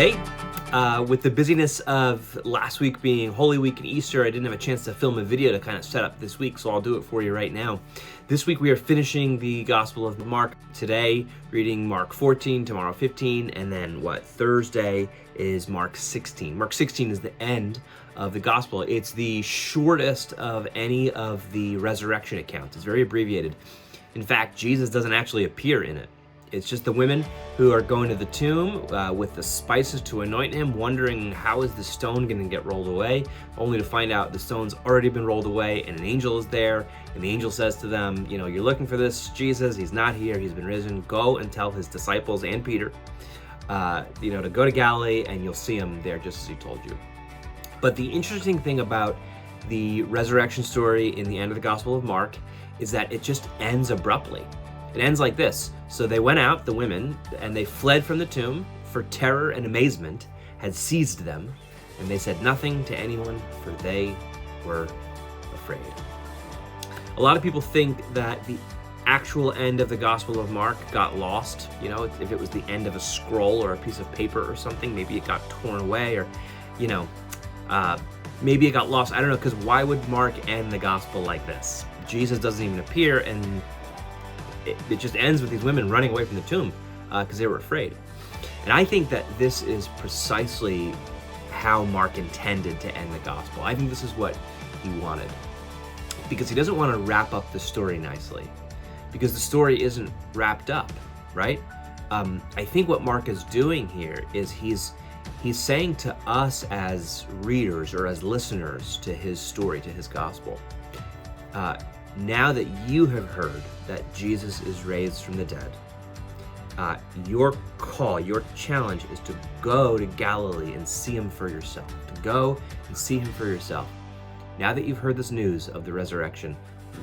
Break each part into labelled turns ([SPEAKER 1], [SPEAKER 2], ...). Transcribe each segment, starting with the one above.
[SPEAKER 1] Hey, with the busyness of last week being Holy Week and Easter, I didn't have a chance to film a video to kind of set up this week, so I'll do it for you right now. This week we are finishing the Gospel of Mark today, reading Mark 14, tomorrow 15, and then Thursday is Mark 16. Mark 16 is the end of the Gospel. It's the shortest of any of the resurrection accounts. It's very abbreviated. In fact, Jesus doesn't actually appear in it. It's just the women who are going to the tomb with the spices to anoint him, wondering how is the stone going to get rolled away, only to find out the stone's already been rolled away and an angel is there. And the angel says to them, you're looking for this Jesus, he's not here, he's been risen. Go and tell his disciples and Peter, to go to Galilee and you'll see him there just as he told you. But the interesting thing about the resurrection story in the end of the Gospel of Mark is that it just ends abruptly. It ends like this. So they went out, the women, and they fled from the tomb, for terror and amazement had seized them, and they said nothing to anyone, for they were afraid. A lot of people think that the actual end of the Gospel of Mark got lost. If it was the end of a scroll or a piece of paper or something, maybe it got torn away, or, maybe it got lost. I don't know, because why would Mark end the Gospel like this? Jesus doesn't even appear, and it just ends with these women running away from the tomb because they were afraid. And I think that this is precisely how Mark intended to end the gospel. I think this is what he wanted, because he doesn't want to wrap up the story nicely, because the story isn't wrapped up, right? I think what Mark is doing here is he's saying to us as readers or as listeners to his story, to his gospel, now that you have heard that Jesus is raised from the dead, your call, your challenge is to go to Galilee and see him for yourself. To go and see him for yourself. Now that you've heard this news of the resurrection,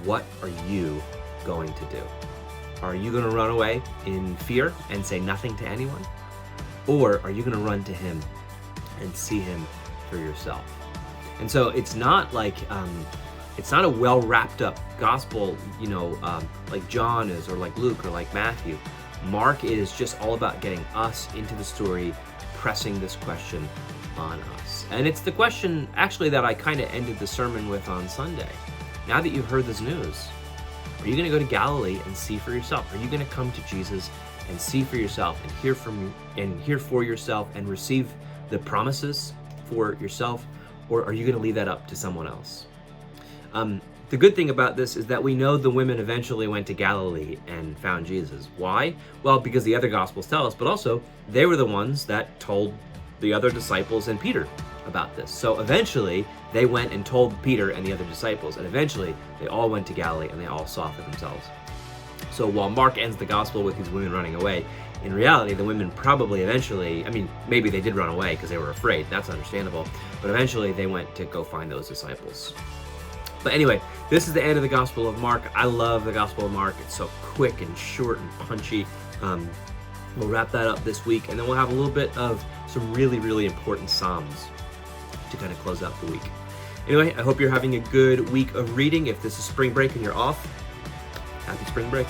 [SPEAKER 1] what are you going to do? Are you going to run away in fear and say nothing to anyone? Or are you going to run to him and see him for yourself? And so it's not like it's not a well wrapped up gospel, like John is, or like Luke, or like Matthew. Mark is just all about getting us into the story, pressing this question on us. And it's the question actually that I kind of ended the sermon with on Sunday. Now that you've heard this news, are you going to go to Galilee and see for yourself? Are you going to come to Jesus and see for yourself and hear for yourself and receive the promises for yourself? Or are you going to leave that up to someone else? The good thing about this is that we know the women eventually went to Galilee and found Jesus. Why? Well, because the other Gospels tell us, but also they were the ones that told the other disciples and Peter about this. So eventually they went and told Peter and the other disciples, and eventually they all went to Galilee and they all saw for themselves. So while Mark ends the Gospel with these women running away, in reality, the women probably eventually, maybe they did run away because they were afraid. That's understandable. But eventually they went to go find those disciples. But anyway, this is the end of the Gospel of Mark. I love the Gospel of Mark. It's so quick and short and punchy. We'll wrap that up this week, and then we'll have a little bit of some really, really important Psalms to kind of close out the week. Anyway, I hope you're having a good week of reading. If this is spring break and you're off, happy spring break.